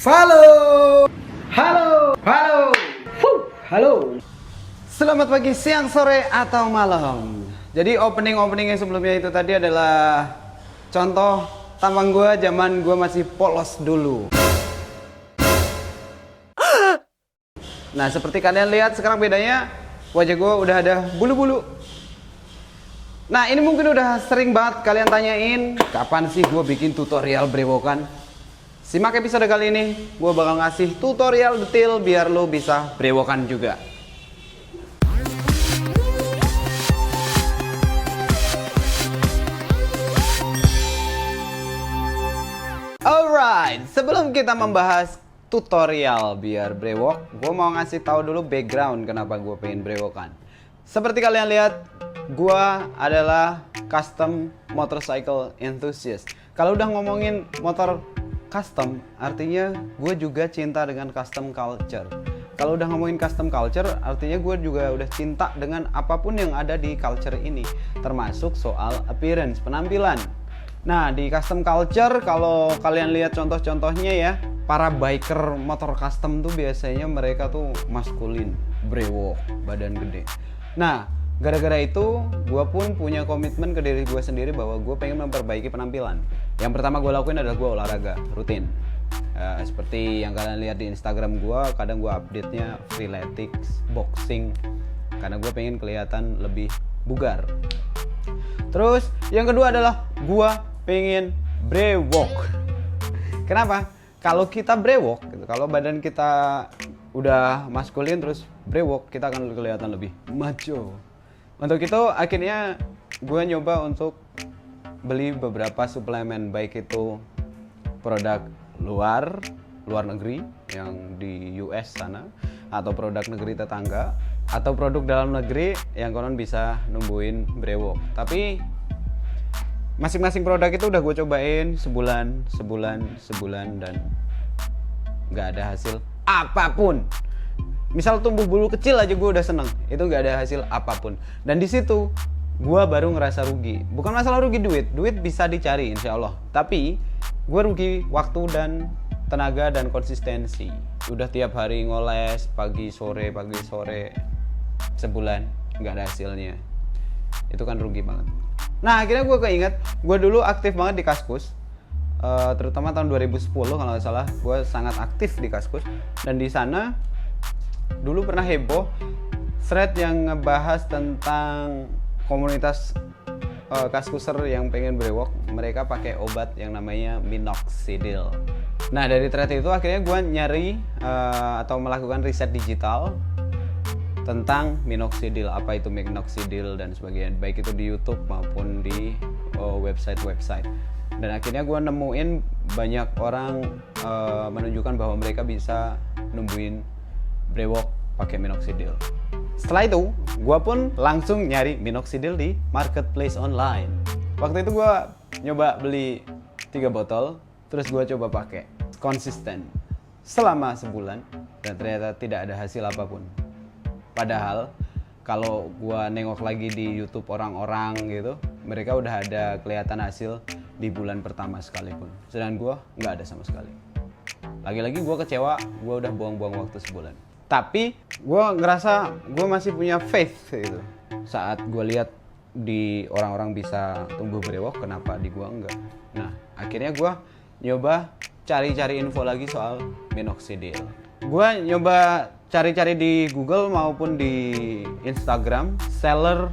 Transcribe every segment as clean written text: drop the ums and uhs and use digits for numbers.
Halo, halo, halo, halo. Selamat pagi, siang, sore, atau malam. Jadi opening yang sebelumnya itu tadi adalah contoh tampang gue zaman gue masih polos dulu. Nah, seperti kalian lihat sekarang bedanya wajah gue udah ada bulu-bulu. Nah, ini mungkin udah sering banget kalian tanyain, kapan sih gue bikin tutorial brewokan? Simak episode kali ini, gue bakal ngasih tutorial detail biar lo bisa brewokan juga. Alright, sebelum kita membahas tutorial biar brewok, gue mau ngasih tahu dulu background kenapa gue pengen brewokan. Seperti kalian lihat, gue adalah custom motorcycle enthusiast. Kalau udah ngomongin motor custom, artinya gue juga cinta dengan custom culture. Kalau udah ngomongin custom culture, artinya gue juga udah cinta dengan apapun yang ada di culture ini, termasuk soal appearance, penampilan. Nah, di custom culture, kalau kalian lihat contoh-contohnya ya, para biker motor custom tuh biasanya mereka tuh maskulin, brewok, badan gede. Nah, gara-gara itu, gue pun punya komitmen ke diri gue sendiri bahwa gue pengen memperbaiki penampilan. Yang pertama gue lakuin adalah gue olahraga rutin. Seperti yang kalian lihat di Instagram gue, kadang gue update-nya freeletics, boxing, karena gue pengen kelihatan lebih bugar. Terus yang kedua adalah gue pengen brewok. Kenapa? Kalau kita brewok, gitu, kalau badan kita udah maskulin terus brewok, kita akan kelihatan lebih macho. Untuk itu akhirnya gue nyoba untuk beli beberapa suplemen, baik itu produk luar negeri yang di US sana, atau produk negeri tetangga, atau produk dalam negeri yang konon bisa numbuhin brewok. Tapi masing-masing produk itu udah gue cobain sebulan dan nggak ada hasil apapun. Misal tumbuh bulu kecil aja gue udah seneng, itu nggak ada hasil apapun. Dan di situ gue baru ngerasa rugi. Bukan masalah rugi duit bisa dicari insya Allah. Tapi gue rugi waktu dan tenaga dan konsistensi. Udah tiap hari ngoles pagi sore, sebulan nggak ada hasilnya. Itu kan rugi banget. Nah, akhirnya gue keinget, gue dulu aktif banget di Kaskus. Terutama tahun 2010 kalau nggak salah, gue sangat aktif di Kaskus. Dan di sana dulu pernah heboh thread yang ngebahas tentang komunitas kaskuser yang pengen brewok. Mereka pakai obat yang namanya minoxidil. Nah, dari thread itu akhirnya gue nyari atau melakukan riset digital tentang minoxidil, apa itu minoxidil dan sebagainya, baik itu di YouTube maupun di website. Dan akhirnya gue nemuin banyak orang menunjukkan bahwa mereka bisa numbuhin brewok pakai minoxidil. Setelah itu, gue pun langsung nyari minoxidil di marketplace online. Waktu itu gue nyoba beli 3 botol, terus gue coba pakai konsisten selama sebulan, dan ternyata tidak ada hasil apapun. Padahal kalau gue nengok lagi di YouTube orang-orang gitu, mereka udah ada kelihatan hasil di bulan pertama sekalipun. Sedangkan gue nggak ada sama sekali. Lagi-lagi gue kecewa, gue udah buang-buang waktu sebulan. Tapi gue ngerasa gue masih punya faith gitu. Saat gue lihat di orang-orang bisa tumbuh brewok, kenapa di gue enggak? Nah, akhirnya gue nyoba cari-cari info lagi soal minoxidil. Gue nyoba cari-cari di Google maupun di Instagram seller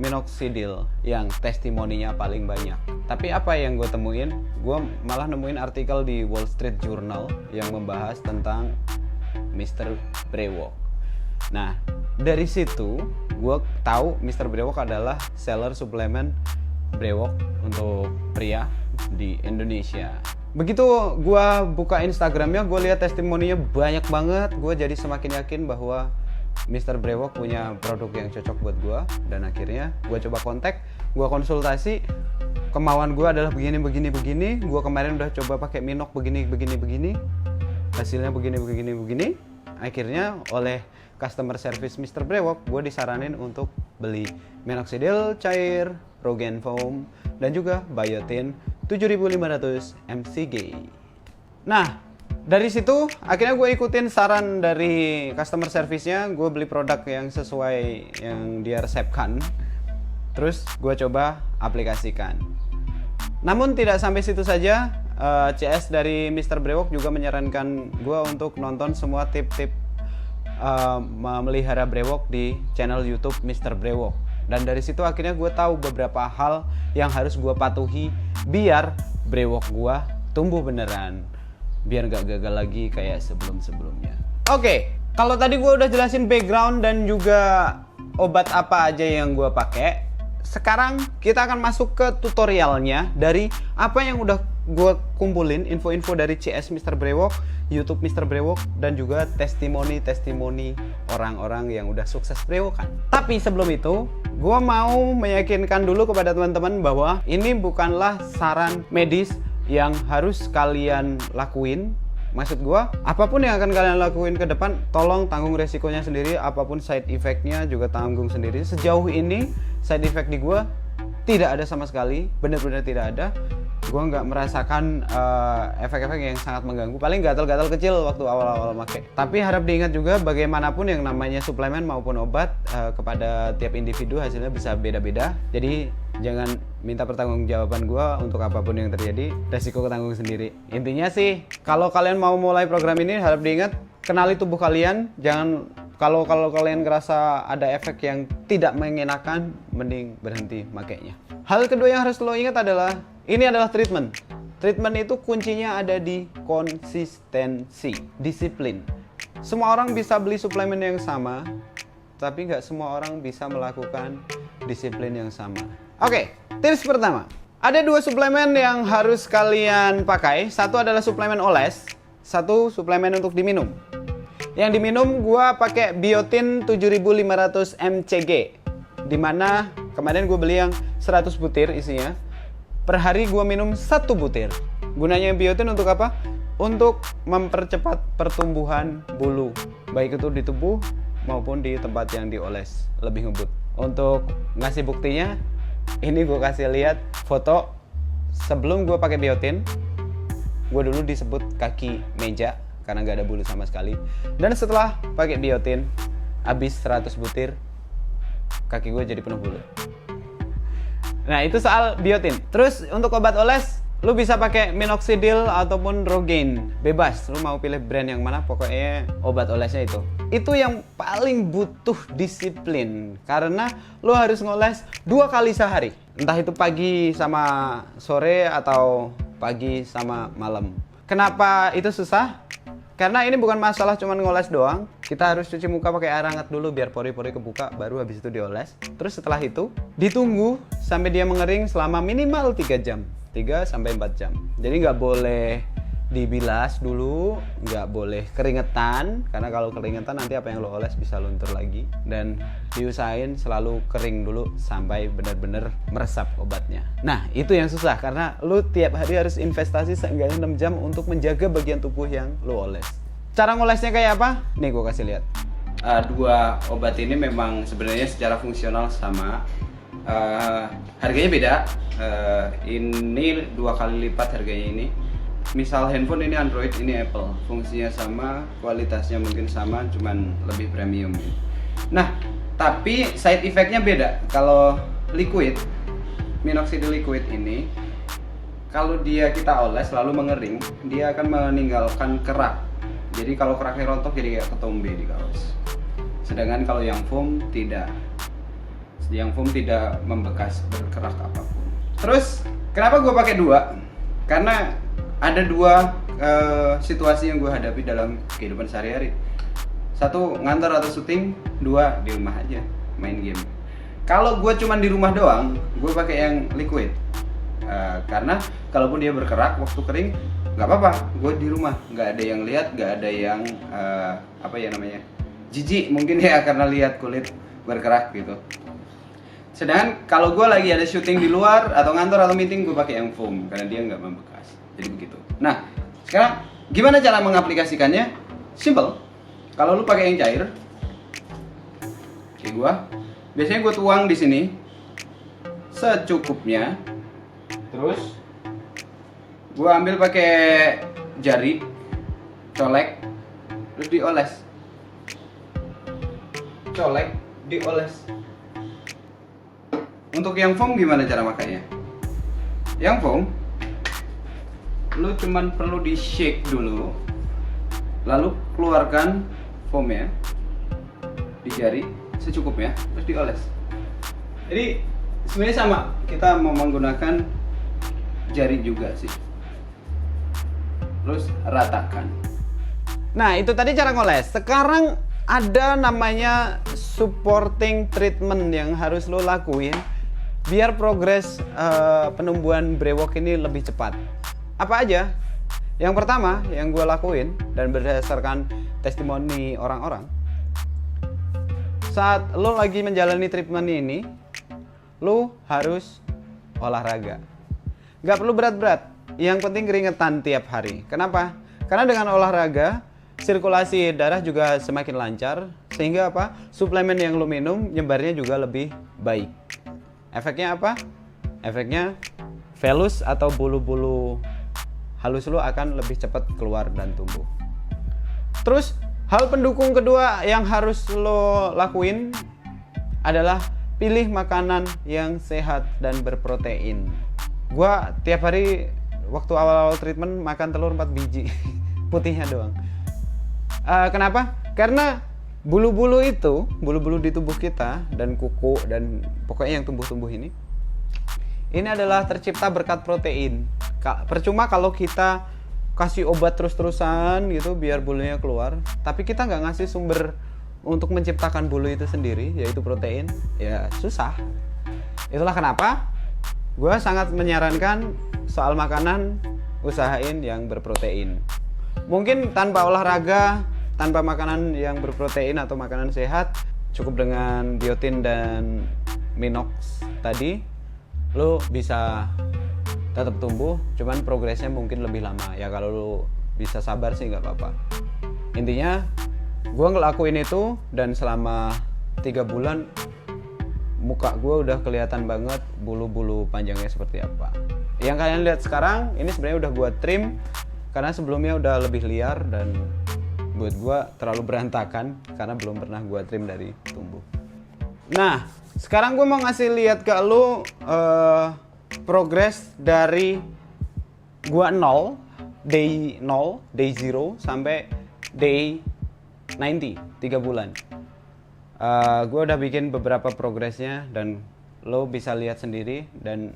minoxidil yang testimoninya paling banyak. Tapi apa yang gue temuin? Gue malah nemuin artikel di Wall Street Journal yang membahas tentang Mr. Brewok. Nah, dari situ gue tahu Mr. Brewok adalah seller suplemen brewok untuk pria di Indonesia. Begitu gue buka Instagramnya, gue lihat testimoninya banyak banget. Gue jadi semakin yakin bahwa Mr. Brewok punya produk yang cocok buat gue. Dan akhirnya gue coba kontak, gue konsultasi. Kemauan gue adalah begini. Gue kemarin udah coba pakai minok begini. Hasilnya begini. Akhirnya oleh customer service Mr. Brewok, gue disaranin untuk beli minoxidil cair, Rogaine foam, dan juga biotin 7500 mcg. Nah, Dari situ akhirnya gue ikutin saran dari customer service-nya, gue beli produk yang sesuai yang dia resepkan. Terus gue coba aplikasikan. Namun tidak sampai situ saja, CS dari Mr. Brewok juga menyarankan gue untuk nonton semua tip-tip memelihara brewok di channel YouTube Mr. Brewok. Dan dari situ akhirnya gue tahu beberapa hal yang harus gue patuhi biar brewok gue tumbuh beneran, biar gak gagal lagi kayak sebelum-sebelumnya. Oke, kalau tadi gue udah jelasin background dan juga obat apa aja yang gue pakai, sekarang kita akan masuk ke tutorialnya dari apa yang udah gue kumpulin, info-info dari CS Mr. Brewok, YouTube Mr. Brewok, dan juga testimoni-testimoni orang-orang yang udah sukses brewokan. Tapi sebelum itu, gue mau meyakinkan dulu kepada teman-teman bahwa ini bukanlah saran medis yang harus kalian lakuin. Maksud gue, apapun yang akan kalian lakuin ke depan, tolong tanggung resikonya sendiri. Apapun side effect-nya juga tanggung sendiri. Sejauh ini, side effect di gue tidak ada sama sekali, benar-benar tidak ada. Gue nggak merasakan efek-efek yang sangat mengganggu. Paling gatal-gatal kecil waktu awal-awal pakai. Tapi harap diingat juga, bagaimanapun yang namanya suplemen maupun obat, kepada tiap individu hasilnya bisa beda-beda. Jadi jangan minta pertanggungjawaban gue untuk apapun yang terjadi, resiko ketanggung sendiri. Intinya sih, kalau kalian mau mulai program ini, harap diingat, kenali tubuh kalian. Jangan, kalau kalian ngerasa ada efek yang tidak mengenakan, mending berhenti makainya. Hal kedua yang harus lo ingat adalah, ini adalah treatment. Treatment itu kuncinya ada di konsistensi, disiplin. Semua orang bisa beli suplemen yang sama, tapi nggak semua orang bisa melakukan disiplin yang sama. Oke, tips pertama. Ada dua suplemen yang harus kalian pakai. Satu adalah suplemen oles, satu suplemen untuk diminum. Yang diminum gua pakai Biotin 7500 mcg. Dimana kemarin gue beli yang 100 butir isinya. Per hari gue minum 1 butir. Gunanya biotin untuk apa? Untuk mempercepat pertumbuhan bulu, baik itu di tubuh maupun di tempat yang dioles, lebih ngebut. Untuk ngasih buktinya, ini gue kasih lihat foto sebelum gue pakai biotin. Gue dulu disebut kaki meja karena nggak ada bulu sama sekali. Dan setelah pakai biotin, habis 100 butir, kaki gue jadi penuh bulu. Nah, itu soal biotin. Terus untuk obat oles, lu bisa pakai minoxidil ataupun Rogaine, bebas. Lu mau pilih brand yang mana, pokoknya obat olesnya itu. Itu yang paling butuh disiplin, karena lu harus ngoles 2 kali sehari. Entah itu pagi sama sore atau pagi sama malam. Kenapa itu susah? Karena ini bukan masalah cuma ngoles doang. Kita harus cuci muka pakai air hangat dulu biar pori-pori kebuka, baru habis itu dioles. Terus setelah itu ditunggu sampai dia mengering selama minimal 3 jam. 3-4 jam. Jadi nggak boleh dibilas dulu, nggak boleh keringetan, karena kalau keringetan nanti apa yang lo oles bisa luntur lagi. Dan diusahain selalu kering dulu sampai benar-benar meresap obatnya. Nah, itu yang susah karena lo tiap hari harus investasi seenggaknya 6 jam untuk menjaga bagian tubuh yang lo oles. Cara ngolesnya kayak apa? Nih gue kasih lihat. Dua obat ini memang sebenarnya secara fungsional sama. Harganya beda. Ini 2 kali lipat harganya ini. Misal handphone ini Android, ini Apple. Fungsinya sama, kualitasnya mungkin sama, cuman lebih premium. Nah, tapi side effect-nya beda. Kalau liquid, minoxidil liquid ini, kalau dia kita oles lalu mengering, dia akan meninggalkan kerak. Jadi kalau keraknya rontok jadi kayak ketombe di kaos. Sedangkan kalau yang foam tidak. Yang foam tidak membekas berkerak apapun. Terus kenapa gue pakai 2? Karena ada 2 situasi yang gue hadapi dalam kehidupan sehari-hari. 1 ngantor atau syuting, 2 di rumah aja main game. Kalau gue cuman di rumah doang, gue pakai yang liquid. Karena kalaupun dia berkerak waktu kering, nggak apa-apa, gue di rumah, nggak ada yang lihat, nggak ada yang jijik mungkin ya karena lihat kulit berkerak gitu. Sedangkan kalau gue lagi ada syuting di luar atau ngantor atau meeting, gue pakai yang foam karena dia nggak membekas. Jadi begitu. Nah, sekarang gimana cara mengaplikasikannya? Simple. Kalau lu pakai yang cair, kayak gue, biasanya gue tuang di sini secukupnya. Terus gue ambil pakai jari, colek, terus dioles. Colek, dioles. Untuk yang foam gimana cara makainya? Yang foam, lu cuman perlu di shake dulu, lalu keluarkan foamnya di jari secukupnya, terus dioles. Jadi sebenarnya sama, kita mau menggunakan jari juga sih. Terus ratakan. Nah, itu tadi cara ngoles. Sekarang ada namanya supporting treatment yang harus lo lakuin biar progres penumbuhan brewok ini lebih cepat. Apa aja? Yang pertama yang gue lakuin dan berdasarkan testimoni orang-orang, saat lo lagi menjalani treatment ini, lo harus olahraga. Gak perlu berat-berat, yang penting keringetan tiap hari. Kenapa? Karena dengan olahraga sirkulasi darah juga semakin lancar, sehingga apa? Suplemen yang lo minum nyebarnya juga lebih baik. Efeknya apa? Efeknya velus atau bulu-bulu halus lo akan lebih cepat keluar dan tumbuh. Terus hal pendukung kedua yang harus lo lakuin adalah pilih makanan yang sehat dan berprotein. Gua tiap hari waktu awal-awal treatment makan telur 4 biji putihnya doang. Kenapa? Karena bulu-bulu itu, bulu-bulu di tubuh kita dan kuku dan pokoknya yang tumbuh-tumbuh ini adalah tercipta berkat protein. Percuma kalau kita kasih obat terus-terusan gitu biar bulunya keluar, tapi kita nggak ngasih sumber untuk menciptakan bulu itu sendiri, yaitu protein, ya susah. Itulah kenapa gue sangat menyarankan soal makanan, usahain yang berprotein. Mungkin tanpa olahraga, tanpa makanan yang berprotein atau makanan sehat, cukup dengan biotin dan minox tadi, lo bisa tetap tumbuh, cuman progresnya mungkin lebih lama. Ya kalau lo bisa sabar sih nggak apa-apa. Intinya, gue ngelakuin itu dan selama 3 bulan muka gue udah kelihatan banget bulu-bulu panjangnya seperti apa. Yang kalian lihat sekarang, ini sebenarnya udah gue trim karena sebelumnya udah lebih liar dan buat gue terlalu berantakan karena belum pernah gue trim dari tumbuh. Nah, sekarang gue mau ngasih lihat ke lo progres dari gue 0, day 0 sampai day 90, 3 bulan. Gue udah bikin beberapa progresnya dan lo bisa lihat sendiri, dan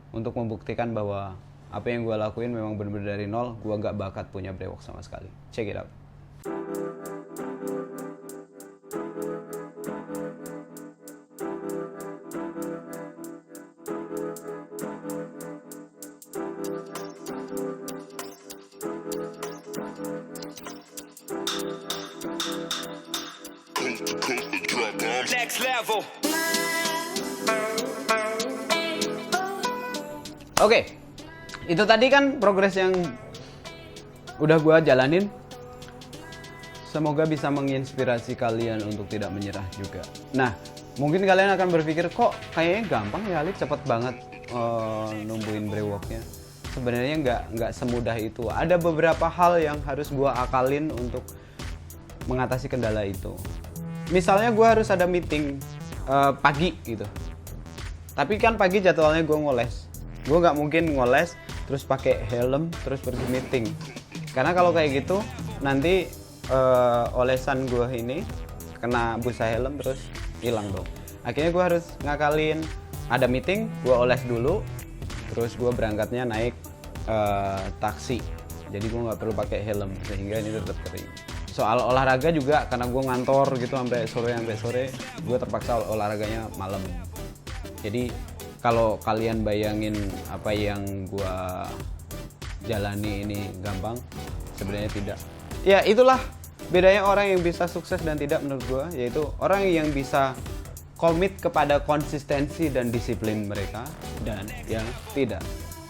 untuk membuktikan bahwa apa yang gue lakuin memang benar-benar dari 0, gue gak bakat punya brewok sama sekali. Check it out. Next level. Oke, itu tadi kan progres yang udah gue jalanin. Semoga bisa menginspirasi kalian untuk tidak menyerah juga. Nah, mungkin kalian akan berpikir, kok kayaknya gampang ya Alif, cepet banget numbuhin brewoknya. Sebenarnya nggak semudah itu. Ada beberapa hal yang harus gue akalin untuk mengatasi kendala itu. Misalnya gue harus ada meeting pagi gitu. Tapi kan pagi jadwalnya gue ngoles. Gue nggak mungkin ngoles terus pakai helm terus pergi meeting. Karena kalau kayak gitu nanti olesan gue ini kena busa helm terus hilang dong. Akhirnya gue harus ngakalin, ada meeting gue oles dulu, terus gue berangkatnya naik taksi. Jadi gue nggak perlu pakai helm sehingga ini tetap kering. Soal olahraga juga karena gue ngantor gitu sampai sore, gue terpaksa olahraganya malam. Jadi kalau kalian bayangin apa yang gue jalani ini gampang, sebenarnya tidak. Ya itulah bedanya orang yang bisa sukses dan tidak menurut gue, yaitu orang yang bisa komit kepada konsistensi dan disiplin mereka dan yang tidak.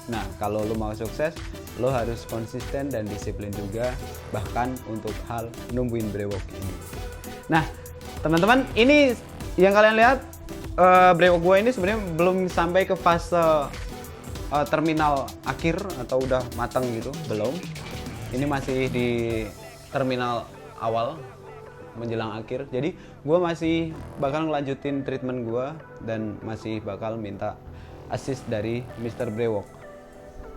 Nah, kalau lo mau sukses, lo harus konsisten dan disiplin juga, bahkan untuk hal numbuhin brewok ini. Nah, teman-teman, ini yang kalian lihat, brewok gue ini sebenarnya belum sampai ke fase terminal akhir atau udah matang gitu, belum. Ini masih di terminal awal menjelang akhir. Jadi gue masih bakal ngelanjutin treatment gue dan masih bakal minta assist dari Mr. Brewok.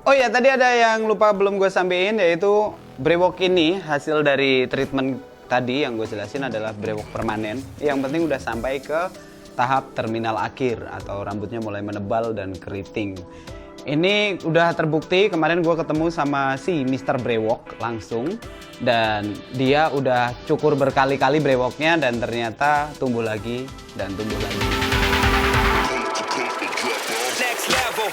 Oh ya, tadi ada yang lupa belum gue sampein, yaitu brewok ini hasil dari treatment tadi yang gue jelasin adalah brewok permanen. Yang penting udah sampai ke tahap terminal akhir atau rambutnya mulai menebal dan keriting. Ini udah terbukti, kemarin gue ketemu sama si Mr. Brewok langsung dan dia udah cukur berkali-kali brewoknya dan ternyata tumbuh lagi dan tumbuh lagi. Next level.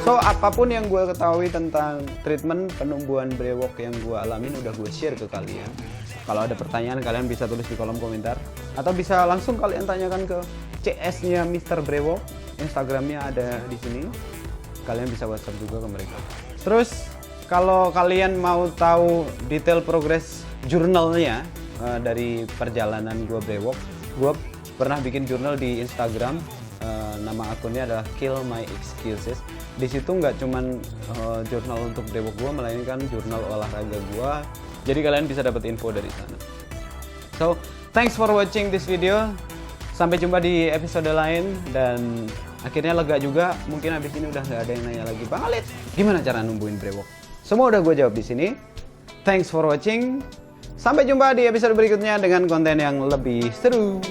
So, apapun yang gue ketahui tentang treatment penumbuhan brewok yang gue alamin udah gue share ke kalian. Kalau ada pertanyaan kalian bisa tulis di kolom komentar atau bisa langsung kalian tanyakan ke CS-nya Mr. Brewok. Instagramnya ada di sini. Kalian bisa WhatsApp juga ke mereka. Terus kalau kalian mau tahu detail progres jurnalnya dari perjalanan gue brewok, gue pernah bikin jurnal di Instagram. Nama akunnya adalah Kill My Excuses. Di situ nggak cuman jurnal untuk brewok gue, melainkan jurnal olahraga gue. Jadi kalian bisa dapat info dari sana. So, thanks for watching this video. Sampai jumpa di episode lain dan akhirnya lega juga. Mungkin habis ini udah nggak ada yang nanya lagi, Bang Alit, gimana cara numbuhin brewok? Semua udah gue jawab di sini. Thanks for watching. Sampai jumpa di episode berikutnya dengan konten yang lebih seru.